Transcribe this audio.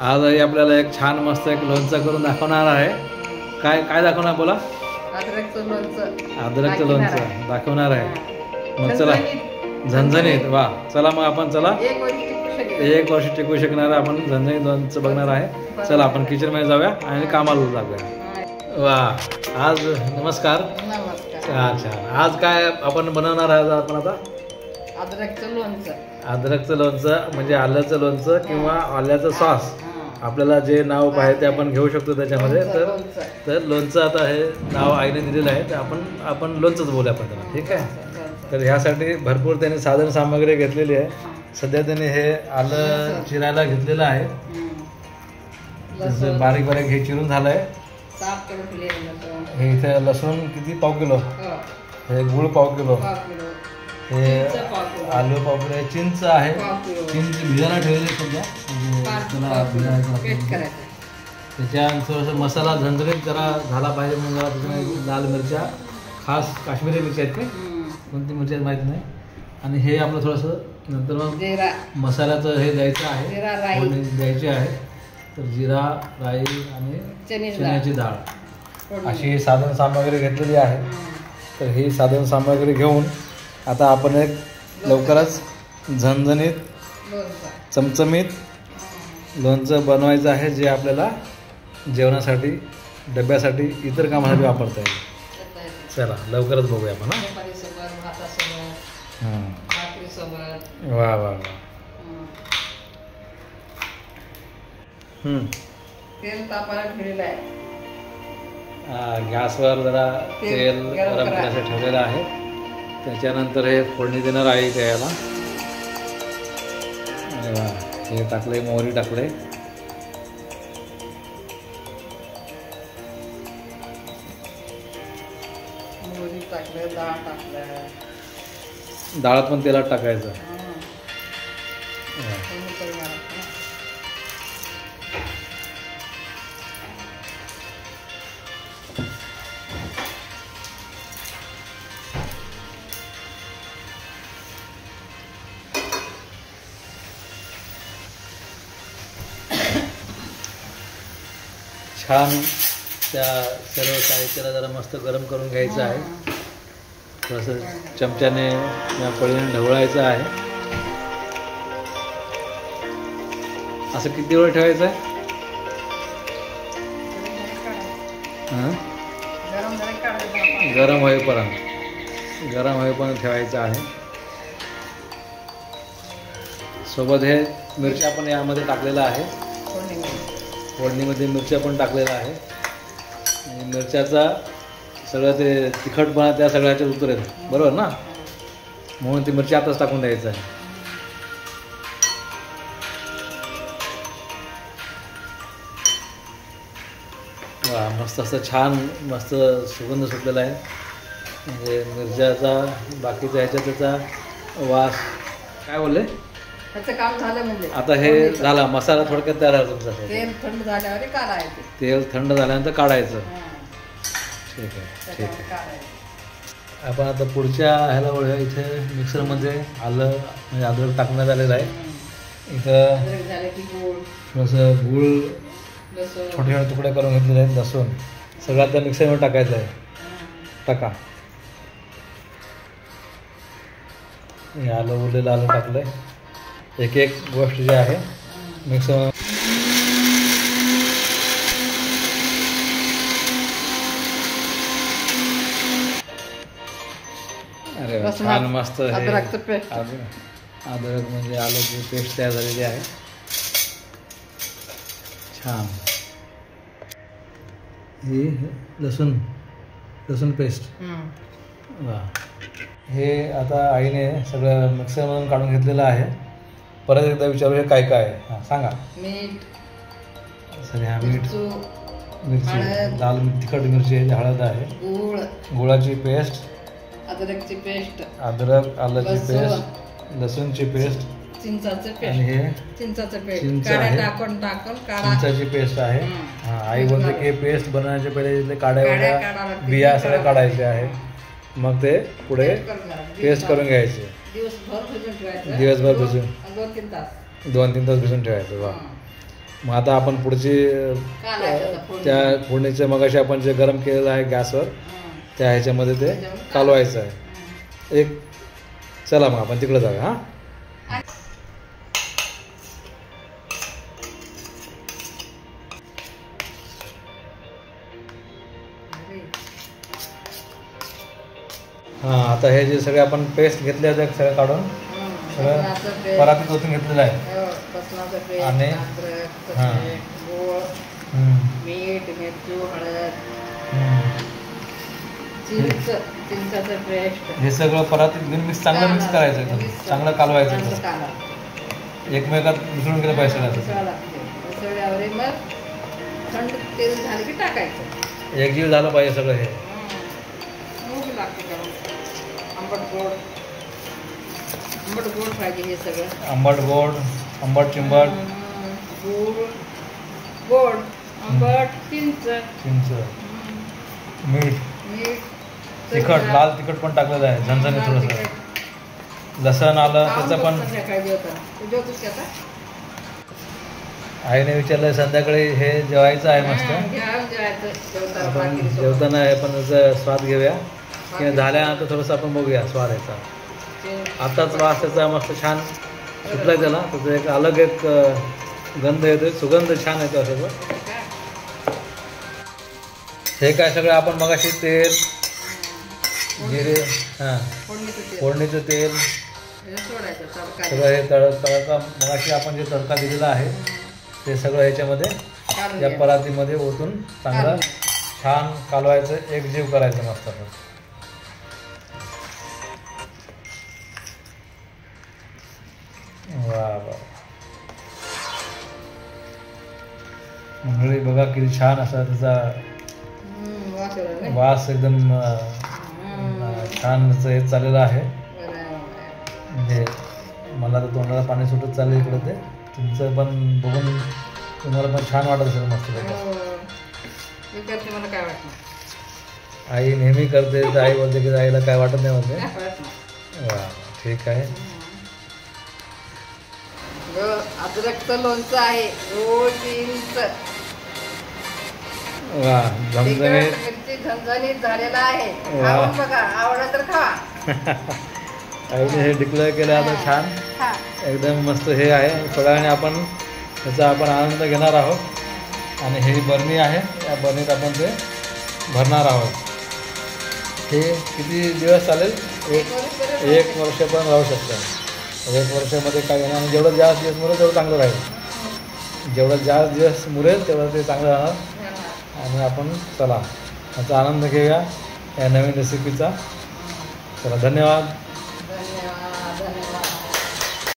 आजही आपल्याला एक छान मस्त एक लोणचं करून दाखवणार आहे. काय काय दाखवणार बोला? अद्रकचं लोणचं. अद्रकचं लोणचं दाखवणार आहे. मग चला झणझणीत. वा चला मग आपण चला एक वर्ष टिकू शकणार आपण झणझणीत लोणचं बघणार आहे. चला आपण किचनमध्ये जाऊया आणि कामाला लागूया. वा आज नमस्कार. अच्छा आज काय आपण बनवणार आहे आपण आता? अद्रकचं लोणचं. अद्रकचं लोणचं म्हणजे आल्याचं लोणचं किंवा आल्याचं सॉस, आपल्याला जे नाव पाहिजे ते आपण घेऊ शकतो त्याच्यामध्ये. तर लोणचं आता हे नाव आईने दिलेलं आहे, तर आपण लोणचंच बोलूया आपण त्याला. ठीक आहे. तर ह्यासाठी भरपूर त्यांनी साधन सामग्री घेतलेली आहे. सध्या त्यांनी हे आलं चिरायला घेतलेलं आहे. बारीक बारीक हे चिरून झालं आहे. हे इथे लसूण किती? पाव किलो. हे गूळ पाव किलो. हे आलू पाव किलो. हे चिंच आहे. चिंच भिजायला ठेवलेली सध्या, त्याच्यानंतर थोडंसं मसाला झणझणीत जरा झाला पाहिजे म्हणून जरा त्याच्यामध्ये लाल मिरच्या, खास काश्मीरी मिरच्या आहेत. ते कोणती मिरची आहेत माहीत नाही. आणि हे आपलं थोडंसं नंतर मग मसाल्याचं हे द्यायचं आहे, द्यायचे आहे. तर जिरा, राई आणि चण्याची डाळ अशी साधन सामग्री घेतलेली आहे. तर ही साधन सामग्री घेऊन आता आपण एक लवकरच झणझणीत चमचमीत लोणचं बनवायचं आहे, जे आपल्याला जेवणासाठी, डब्यासाठी, इतर कामासाठी वापरता येईल. चला लवकरच बघूया आपण. वा वा वा. तेल तापायला ठेवलेलं आहे. गॅसवर जरा तेल गरम करायचं ठेवलेलं आहे. त्याच्यानंतर हे फोडणी देणार आहे त्याला. हे टाकले, मोहरी टाकले. डाळ टाकलं. डाळात पण तेलात टाकायचं. छान त्या सर्व साहित्याला जरा मस्त गरम करून घ्यायचं आहे. थोडंसं चमच्याने या पळीने ढवळायचं आहे. असं किती वेळ ठेवायचं आहे? गरम होईपर्यंत ठेवायचं आहे. सोबत हे मिरच्या पण यामध्ये टाकलेलं आहे. फोडणीमध्ये मिरच्या पण टाकलेला आहे. आणि मिरच्याचा सगळं ते तिखटपणा त्या सगळ्याच्या उतरेल, बरोबर ना? म्हणून ती मिरची आताच टाकून द्यायचं आहे. वा मस्त असं छान मस्त सुगंध सुटलेला आहे. म्हणजे मिरच्याचा, बाकीच्या ह्याच्यात त्याचा वास. काय बोलले? काम झालं म्हणजे आता हे झाला मसाला थोडक्यात तयार आहे तुमचा. तेल थंड झाल्यावर काढायचं. तेल थंड झाल्यानंतर काढायचं. ठीक आहे, ठीक आहे. आपण आता पुढच्या ह्याला वळूया. इथे मिक्सरमध्ये आलं म्हणजे अद्रक टाकण्यात आलेलं आहे. इथं थोडंसं गूळ छोटे छोटे तुकडे करून घेतलेले आहेत. लसूण सगळं त्या मिक्सरमध्ये टाकायचं आहे. टाका. हे आलं उरलेलं आलं टाकलं आहे. एक एक गोष्ट जी आहे मिक्सर. अरे छान मस्त अद्रक म्हणजे आल्याची पेस्ट तयार झालेली आहे. छान. ही लसूण पेस्ट. वा. हे आता आईने सगळं मिक्सरमधून काढून घेतलेलं आहे. परत एकदा विचारू, हे काय काय आहे? हां सांगा. मीठ. सर ह्या मीठ, मिरची, लाल तिखट मिरची, हळद आहे, गुळाची पेस्ट, अद्रकची पेस्ट, अद्रक आल्याची पेस्ट, लसूणची पेस्ट, आणि हे चिंचाचं पेस्ट, चिंच आहे, चिंचाची पेस्ट आहे. हां आई बोलते की पेस्ट बनवण्याच्या पहिले काड्या बिया सगळ्या काढायच्या आहे. मग ते पुढे पेस्ट करून घ्यायचे. दिवसभर भिजून 2-3 तास भिजून ठेवायचं. वा. मग आता आपण पुढची कालायचं फोडणी. त्या फोडणीचं मगाशी आपण जे गरम केलेलं आहे गॅसवर त्या ह्याच्यामध्ये ते कालवायचं आहे. एक चला मग आपण तिकडे जाऊया. हां हां आता हे जे सगळे आपण पेस्ट घेतले आहेत सगळं काढून सगळं परातीत ओतून घेतलेलं आहे. आणि हां मीठ मिरची हळद चिंचाचं पेस्ट हे सगळं परातीत घेऊन चांगलं मिक्स करायचं एकदम चांगलं कालवायचं एकमेकात मिसळून गेलं पाहिजे मिसळल्यावर मग थंड तेल झालं की टाकायचं. एकजीव झालं पाहिजे सगळं हे. मूग लागते आंबट गोड पाहिजे हे सगळं. आंबट गोड आंबट चिंबट गोड आंबट चिंच मीठ तिखट लाल तिखट पण टाकलेलं आहे झणझणीत थोडंसं. लसण आलं त्याचं पण आईने विचारलं संध्याकाळी हे जेवायचं आहे मस्त. आपण जेवताना आहे पण त्याचा स्वाद घेऊया किंवा झाल्यानंतर थोडंसं आपण बघूया स्वाद याचा. आताच वास त्याचा मस्त छान सुटला त्याला त्याचं एक अलग एक गंध येतो सुगंध छान येतो असं. हे काय सगळं आपण मगाशी तेल जिरे हां फोडणीचं तेल सगळं हे तडका मगाशी आपण जे तडका दिलेला आहे ते सगळं ह्याच्यामध्ये या परातीमध्ये ओतून चांगलं छान कालवायचं एकजीव करायचं मस्त. वा वा मंडळी बघा किती छान असा त्याचा वास एकदम छान हे चाललेलं आहे. म्हणजे मला तर तोंडाला पाणी सुटत चाललं इकडे. ते तुमचं पण बघून तुम्हाला पण छान वाटत असेल मस्त. मला काय वाटतं आई नेहमी करते तर आई बोलते की आईला काय वाटत नाही म्हणते. वा ठीक आहे. अद्रकचं लोणचं आहे गोड चिंच वा झणझणीत मिरची झणझणीत झालेला आहे. खाऊन बघा आवडलं तर खा. आईने हे डिक्लेअर केलं आता छान एकदम मस्त हे आहे. थोड्याने आपण त्याचा आपण आनंद घेणार आहोत. आणि ही बरणी आहे या बरणीत आपण ते भरणार आहोत. हे किती दिवस चालेल? एक वर्ष पण राहू शकतं. 1 वर्षामध्ये काय घेणार आणि जेवढं जास्त दिवस मुरेल तेवढं चांगलं राहील. जेवढं जास्त दिवस मुरेल तेवढं ते चांगलं राहणार. आणि आपण चला याचा आनंद घेऊया या नवीन रेसिपीचा. चला धन्यवाद.